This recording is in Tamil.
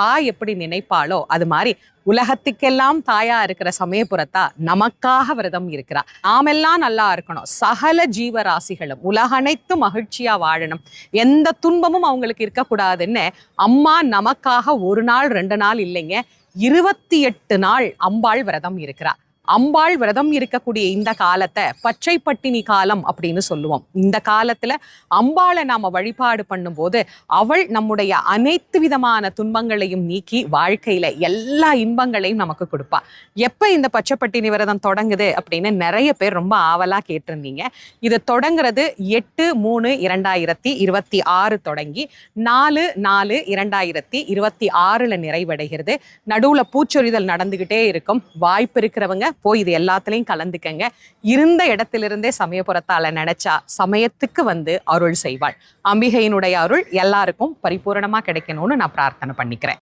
தாய் எப்படி நினைப்பாளோ அது மாதிரி உலகத்துக்கெல்லாம் தாயா இருக்கிற சமயபுரத்தா நமக்காக விரதம் இருக்கிறா. நாமெல்லாம் நல்லா இருக்கணும், சகல ஜீவராசிகளும் உலகனைத்தும் மகிழ்ச்சியா வாழணும், எந்த துன்பமும் அவங்களுக்கு இருக்கக்கூடாதுன்னு அம்மா நமக்காக ஒரு நாள் 2 நாள் இல்லைங்க, 28 நாள் அம்பாள் விரதம் இருக்கிறா. அம்பாள் விரதம் இருக்கக்கூடிய இந்த காலத்தை பச்சை பட்டினி காலம் அப்படின்னு சொல்லுவோம். இந்த காலத்துல அம்பாளை நாம வழிபாடு பண்ணும்போது அவள் நம்முடைய அனைத்து விதமான துன்பங்களையும் நீக்கி வாழ்க்கையில எல்லா இன்பங்களையும் நமக்கு கொடுப்பா. எப்ப இந்த பச்சை பட்டினி விரதம் தொடங்குது அப்படின்னு நிறைய பேர் ரொம்ப ஆவலா கேட்டிருந்தீங்க. இது தொடங்குறது 8/3/2026 தொடங்கி 4/4/2026 நிறைவடைகிறது. நடுவுல பூச்சொரிதல் நடந்துகிட்டே இருக்கும். வாய்ப்பு இருக்கிறவங்க போய் இது எல்லாத்துலயும் கலந்துக்கங்க. இருந்த இடத்திலிருந்தே சமயபுரத்தால நினைச்சா சமயத்துக்கு வந்து அருள் செய்வாள். அம்பிகையினுடைய அருள் எல்லாருக்கும் பரிபூரணமா கிடைக்கணும்னு நான் பிரார்த்தனை பண்ணிக்கிறேன்.